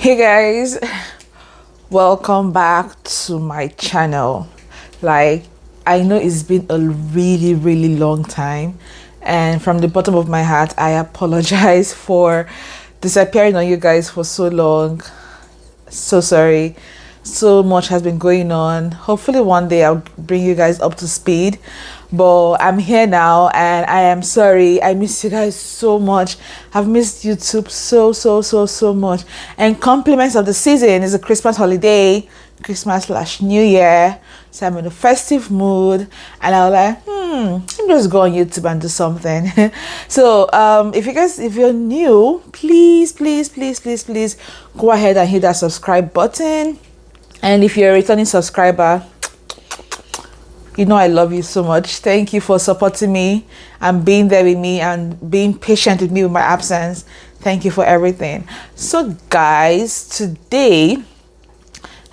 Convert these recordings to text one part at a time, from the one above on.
Hey guys, welcome back to my channel. I know it's been a really long time, and from the bottom of my heart I apologize for disappearing on you guys for so long. So sorry. So much has been going on. Hopefully one day I'll bring you guys up to speed, but I'm here now and I am sorry. I miss you guys so much. I've missed YouTube so much. And compliments of the season is a Christmas holiday, Christmas/New Year, so I'm in a festive mood and I was like, I'm just go on YouTube and do something. So if you're new, please go ahead and hit that subscribe button. And if you're a returning subscriber, you know I love you so much. Thank you for supporting me and being there with me and being patient with me with my absence. Thank you for everything. So guys, today,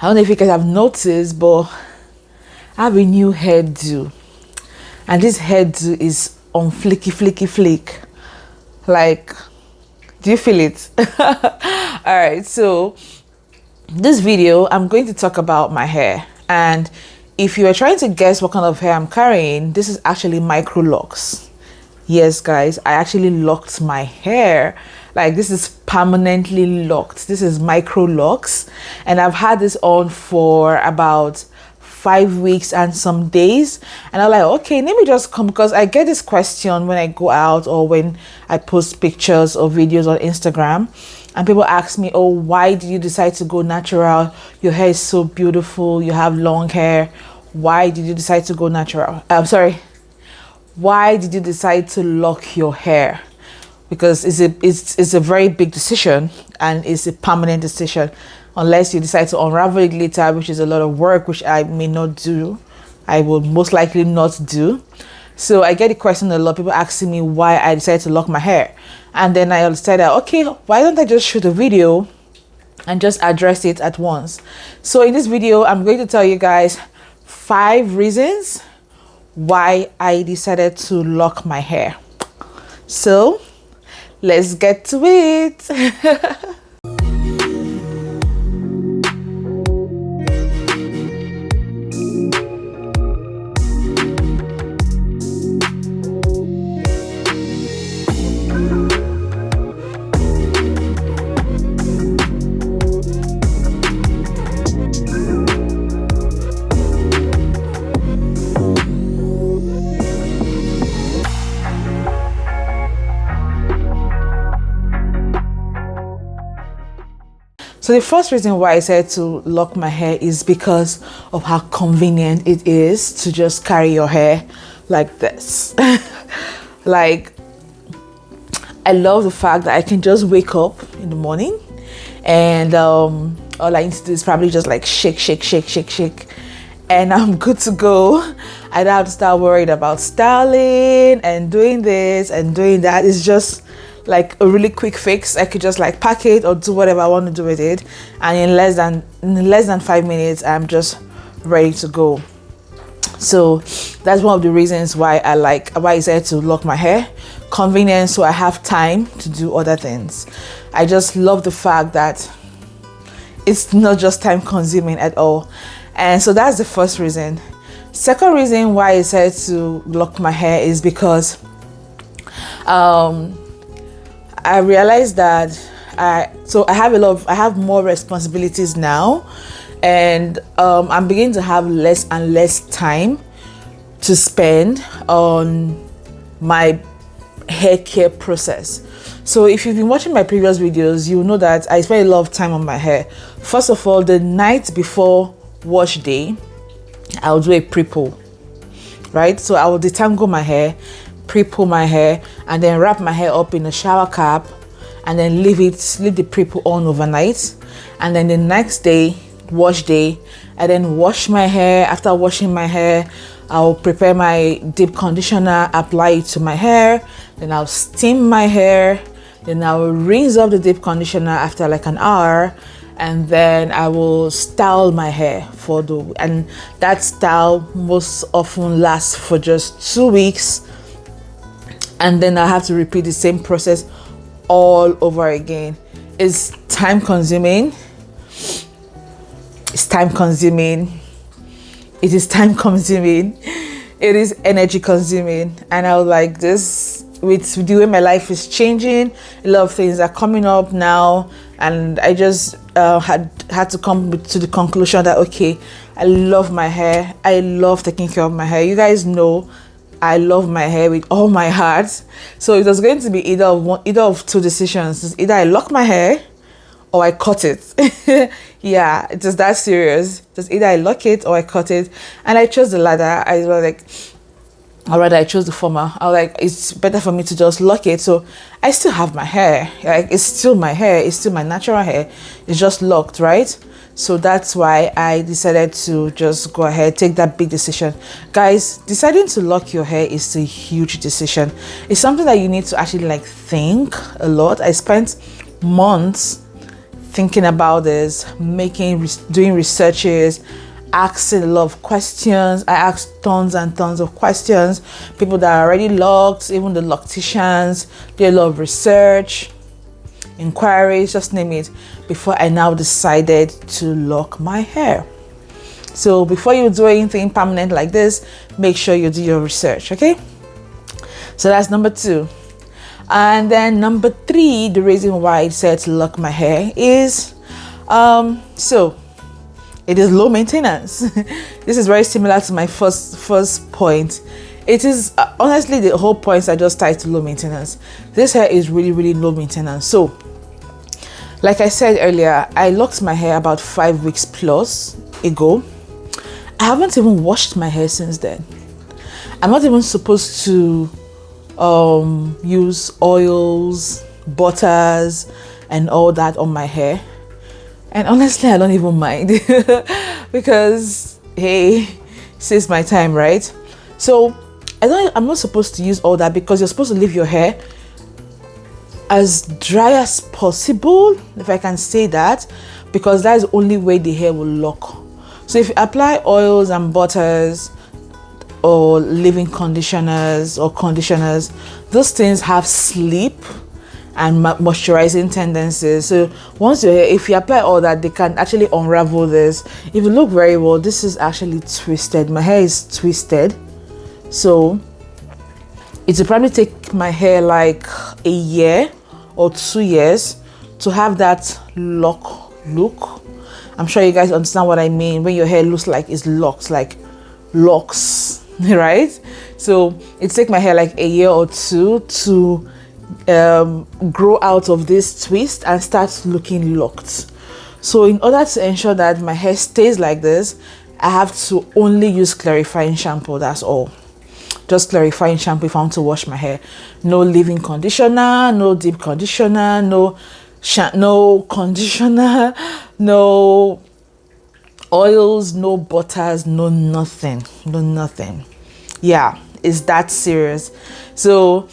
I don't know if you guys have noticed, but I have a new hairdo. And this hairdo is on flick. Like, do you feel it? Alright, so this video I'm going to talk about my hair, and if you are trying to guess what kind of hair I'm carrying, this is actually microlocs. Yes guys, I actually locked my hair. Like, this is permanently locked. This is microlocs, and I've had this on for about 5 weeks and some days, and I'm like, okay, let me just come, because I get this question when I go out or when I post pictures or videos on Instagram, and people ask me, oh, why did you decide to go natural? Your hair is so beautiful, you have long hair. Why did you decide to go natural? Why did you decide to lock your hair? Because it's a very big decision, and it's a permanent decision, unless you decide to unravel it later, which is a lot of work, which I may not do. I will most likely not do. So I get the question a lot, people asking me why I decided to lock my hair. And then I decided, okay, why don't I just shoot a video and just address it at once? So in this video, I'm going to tell you guys 5 reasons why I decided to lock my hair. So let's get to it. So the first reason why I said to lock my hair is because of how convenient it is to just carry your hair like this. Like, I love the fact that I can just wake up in the morning and all I need to do is probably just like shake, and I'm good to go. I don't have to start worried about styling and doing this and doing that. It's just like a really quick fix. I could just like pack it or do whatever I want to do with it, and in less than 5 minutes I'm just ready to go. So that's one of the reasons why I said to lock my hair. Convenience, so I have time to do other things. I just love the fact that it's not just time consuming at all. And so that's the first reason. Second reason why I said to lock my hair is because I realized that I have more responsibilities now, and I'm beginning to have less and less time to spend on my hair care process. So if you've been watching my previous videos, you know that I spend a lot of time on my hair. First of all, the night before wash day, I'll do a pre-pull, right? So I will detangle my hair, pre-pull my hair, and then wrap my hair up in a shower cap, and then leave the pre-pull on overnight. And then the next day, wash day, I then wash my hair. After washing my hair, I'll prepare my deep conditioner, apply it to my hair, then I'll steam my hair, then I'll rinse off the deep conditioner after like an hour, and then I will style my hair and that style most often lasts for just 2 weeks, and then I have to repeat the same process all over again. It's time consuming. It's time consuming. It is time consuming. It is energy consuming. And I was like, this, with the way my life is changing, a lot of things are coming up now. And I just had to come to the conclusion that, okay, I love my hair. I love taking care of my hair. You guys know I love my hair with all my heart. So it was going to be either of two decisions. It's either I lock my hair or I cut it. Yeah, it was that serious. It was either I lock it or I cut it. And I chose the latter. I was like, or rather I chose the former. I was like, it's better for me to just lock it. So I still have my hair. Like, it's still my hair. It's still my natural hair. It's just locked, right? So that's why I decided to just go ahead, take that big decision. Guys, deciding to lock your hair is a huge decision. It's something that you need to actually like think a lot. I spent months thinking about this, doing researches, asking a lot of questions. I asked tons and tons of questions. People that are already locked, even the locticians, did a lot of research, inquiries, just name it, before I now decided to lock my hair. So before you do anything permanent like this, make sure you do your research, okay? So that's number 2. And then number 3, the reason why I decided to lock my hair is, so it is low maintenance. This is very similar to my first point. It is honestly the whole point I just tied to low maintenance. This hair is really, really low maintenance. So, like I said earlier, I locked my hair about 5 weeks plus ago. I haven't even washed my hair since then. I'm not even supposed to use oils, butters, and all that on my hair. And honestly, I don't even mind because, hey, saves my time, right? So I'm not supposed to use all that because you're supposed to leave your hair as dry as possible, if I can say that, because that's the only way the hair will lock. So if you apply oils and butters or leave-in conditioners, those things have sleep and moisturizing tendencies. So once your hair, if you apply all that, they can actually unravel this. If you look very well, this is actually twisted. My hair is twisted, so it will probably take my hair like a year or 2 years to have that lock look. I'm sure you guys understand what I mean when your hair looks like it's locked, like locks, right? So it takes my hair like a year or 2 to grow out of this twist and start looking locked. So in order to ensure that my hair stays like this, I have to only use clarifying shampoo. That's all. Just clarifying shampoo if I want to wash my hair. No leave-in conditioner, no deep conditioner, no conditioner, no oils, no butters, no nothing. Yeah, it's that serious. So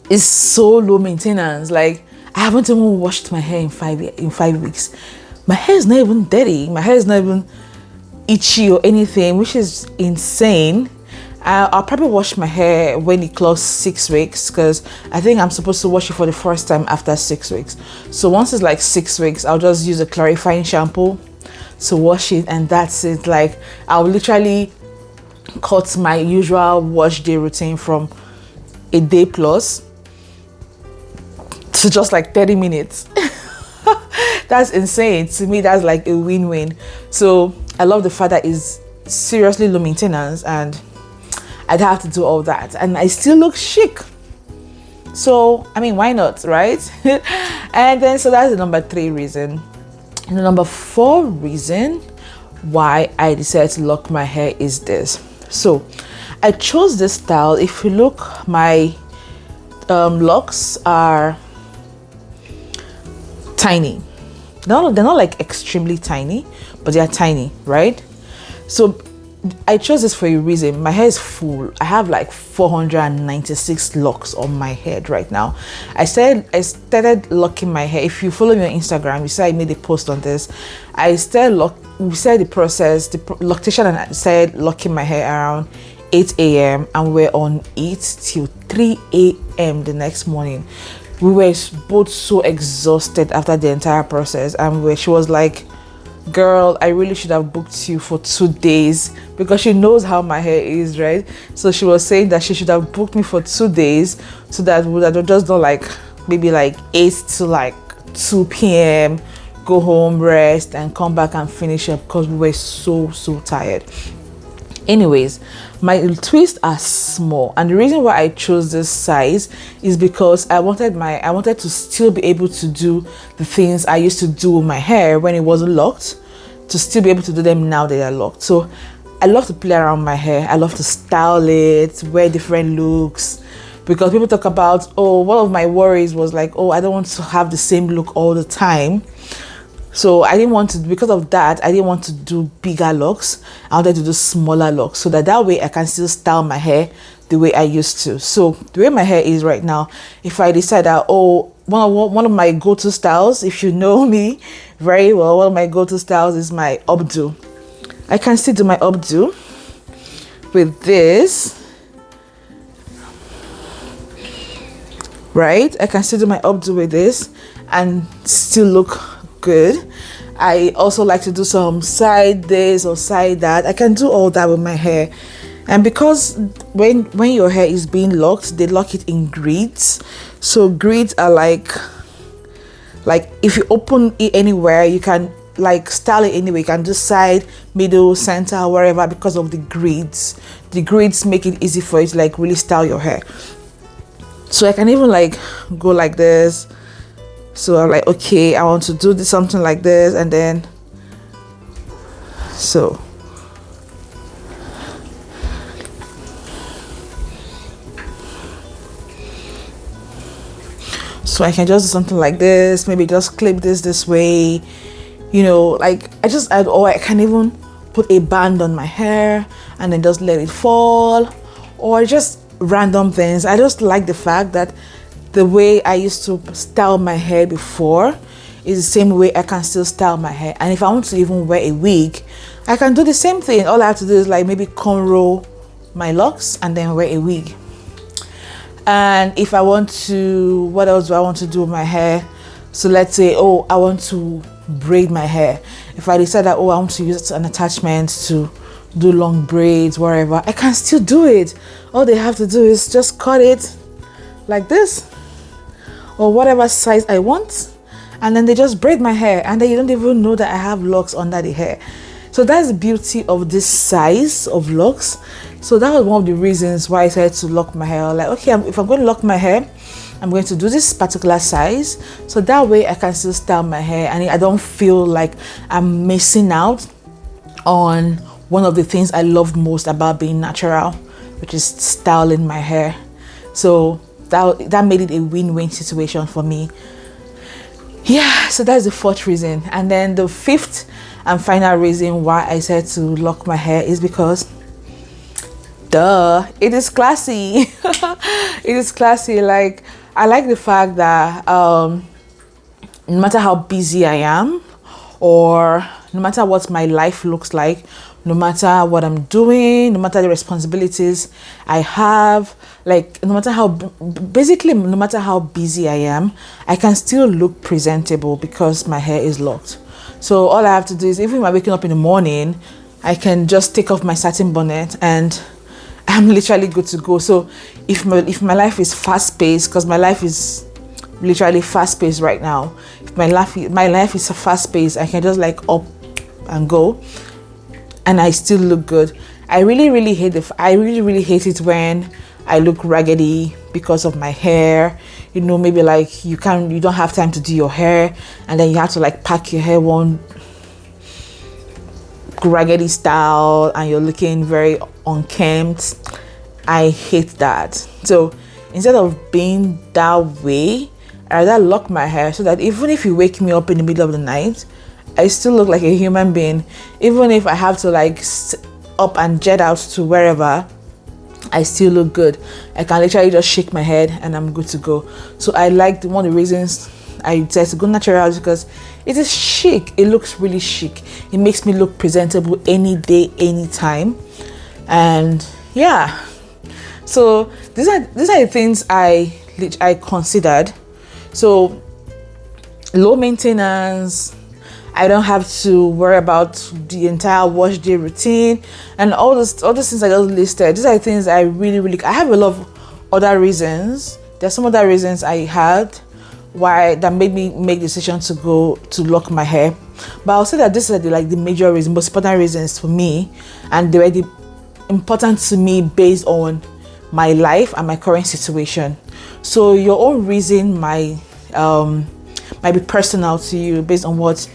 it's so low maintenance. Like, I haven't even washed my hair in 5 weeks. My hair is not even dirty. My hair is not even itchy or anything, which is insane. I'll probably wash my hair when it clocks 6 weeks, because I think I'm supposed to wash it for the first time after 6 weeks. So once it's like 6 weeks, I'll just use a clarifying shampoo to wash it, and that's it. Like, I'll literally cut my usual wash day routine from a day plus to just like 30 minutes. That's insane. To me, that's like a win-win. So I love the fact that it's seriously low maintenance and I'd have to do all that and I still look chic. So, I mean, why not, right? And then, so that's the number 3 reason. And the number 4 reason why I decided to lock my hair is this. So, I chose this style. If you look, my locks are tiny. They're not like extremely tiny, but they are tiny, right? So I chose this for a reason. My hair is full. I have like 496 locks on my head right now. I started locking my hair. If you follow me on Instagram, you see I made a post on this. We started the process, the loctician, and I started locking my hair around 8 a.m. and we're on it till 3 a.m. the next morning. we were both so exhausted after the entire process, and she was like, girl, I really should have booked you for 2 days, because she knows how my hair is, right? So she was saying that she should have booked me for 2 days, so that we would just do like maybe like 8 to like 2 p.m, go home, rest, and come back and finish up, because we were so tired. Anyways, my twists are small, and the reason why I chose this size is because I wanted to still be able to do the things I used to do with my hair when it wasn't locked, to still be able to do them now that they're locked. So I love to play around my hair. I love to style it, wear different looks, because people talk about, oh, one of my worries was like, oh, I don't want to have the same look all the time. So I didn't want to, because of that, I didn't want to do bigger locks. I wanted to do smaller locks, so that way I can still style my hair the way I used to. So the way my hair is right now, if I decide that, oh, one of my go-to styles, if you know me very well, one of my go-to styles is my updo. I can still do my updo with this, right? I can still do my updo with this and still look good. I also like to do some side this or side that. I can do all that with my hair. And because when your hair is being locked, they lock it in grids. So grids are like if you open it anywhere, you can like style it anyway. You can do side, middle, center, wherever, because of the grids. The grids make it easy for you to like really style your hair. So I can even like go like this. So I'm like, okay, I want to do this, something like this, and then so I can just do something like this, maybe just clip this way, you know, like or I can even put a band on my hair and then just let it fall, or just random things. I just like the fact that the way I used to style my hair before is the same way I can still style my hair. And if I want to even wear a wig, I can do the same thing. All I have to do is like maybe cornrow my locks and then wear a wig. And if I want to, what else do I want to do with my hair? So let's say, oh, I want to braid my hair. If I decide that, oh, I want to use an attachment to do long braids, wherever, I can still do it. All they have to do is just cut it like this, or whatever size I want, and then they just braid my hair, and then you don't even know that I have locks under the hair. So that's the beauty of this size of locks. So that was one of the reasons why I decided to lock my hair. Like, okay, if I'm going to lock my hair, I'm going to do this particular size, so that way I can still style my hair and I don't feel like I'm missing out on one of the things I love most about being natural, which is styling my hair. So that made it a win-win situation for me. Yeah, so that's the fourth reason. And then the fifth and final reason why I said to lock my hair is because it is classy. It is classy. Like, I like the fact that no matter how busy I am, or no matter what my life looks like, no matter what I'm doing, no matter the responsibilities I have, like no matter how busy I am, I can still look presentable because my hair is locked. So all I have to do is, even when I'm waking up in the morning, I can just take off my satin bonnet and I'm literally good to go. So if my life is fast-paced, because my life is literally fast-paced right now, if my life is fast-paced, I can just like up and go and I still look good. I really hate it when I look raggedy because of my hair. You know, maybe like you don't have time to do your hair, and then you have to like pack your hair one raggedy style and you're looking very unkempt. I hate that. So instead of being that way, I rather lock my hair so that even if you wake me up in the middle of the night, I still look like a human being. Even if I have to like up and jet out to wherever, I still look good. I can literally just shake my head and I'm good to go. So I like one of the reasons I decided to go natural is because it is chic. It looks really chic. It makes me look presentable any day, anytime. And yeah, so these are the things I considered So low maintenance. I don't have to worry about the entire wash day routine and all those things I just listed. These are things I really I have a lot of other reasons. There's some other reasons I had why that made me make the decision to go to lock my hair. But I'll say that this is the major reason, most important reasons for me, and they were important to me based on my life and my current situation. So your own reason might be personal to you based on what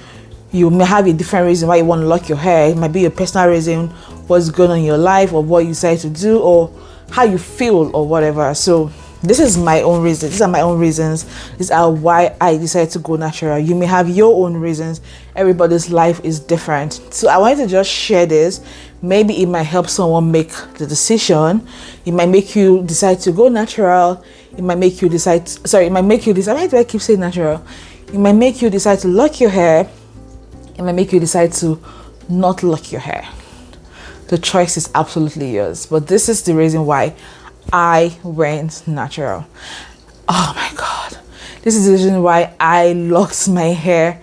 you may have a different reason why you want to lock your hair. It might be a personal reason, what's going on in your life, or what you decide to do, or how you feel, or whatever. So this is my own reason. These are my own reasons. These are why I decided to go natural. You may have your own reasons. Everybody's life is different. So I wanted to just share this. Maybe it might help someone make the decision. It might make you decide to go natural. It might make you decide. Why do I keep saying natural? It might make you decide to lock your hair. It might make you decide to not lock your hair. The choice is absolutely yours. But this is the reason why I went natural. Oh my God. This is the reason why I locked my hair.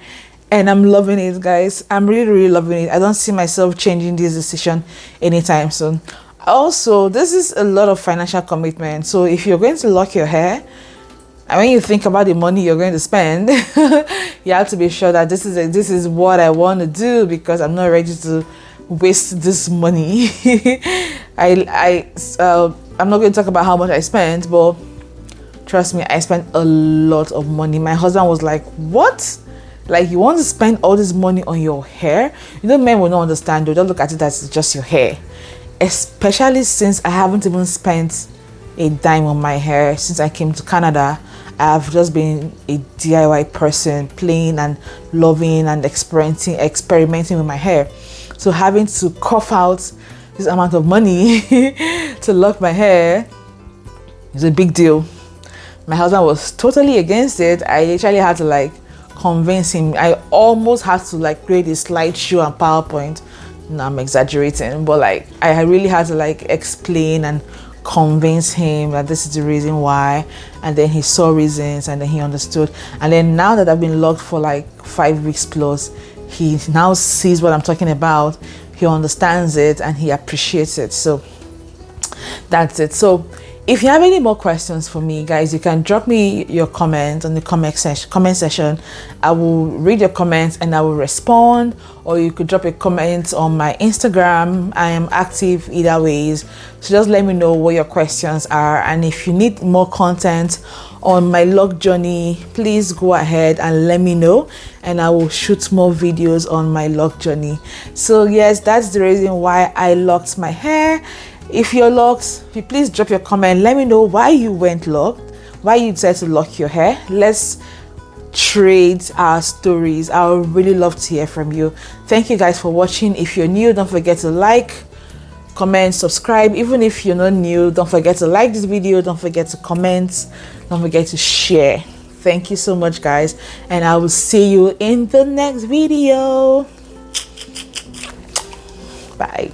And I'm loving it, guys. I'm really loving it. I don't see myself changing this decision anytime soon. Also, this is a lot of financial commitment. So if you're going to lock your hair, and when you think about the money you're going to spend, you have to be sure that this is what I want to do, because I'm not ready to waste this money. I'm not going to talk about how much I spent, but trust me, I spent a lot of money. My husband was like, "What? Like, you want to spend all this money on your hair?" You know, men will not understand. They'll just look at it as just your hair. Especially since I haven't even spent a dime on my hair since I came to Canada. I've just been a DIY person, playing and loving and experimenting with my hair. So having to cough out this amount of money to lock my hair is a big deal. My husband was totally against it. I literally had to convince him. I almost had to create a slideshow and PowerPoint. No, I'm exaggerating, but I really had to explain and convince him that this is the reason why, and then he saw reasons, and then he understood. And then now that I've been locked for 5 weeks plus, he now sees what I'm talking about. He understands it and he appreciates it. So that's it. So if you have any more questions for me, guys, you can drop me your comment on the comment section. I will read your comments and I will respond, or you could drop a comment on my Instagram. I am active either ways. So just let me know what your questions are. And if you need more content on my lock journey, please go ahead and let me know, and I will shoot more videos on my lock journey. So yes, that's the reason why I locked my hair. If you're locked, please drop your comment. Let me know why you went locked, why you decided to lock your hair. Let's trade our stories. I would really love to hear from you. Thank you guys for watching. If you're new, don't forget to like, comment, subscribe. Even if you're not new, don't forget to like this video. Don't forget to comment. Don't forget to share. Thank you so much, guys. And I will see you in the next video. Bye.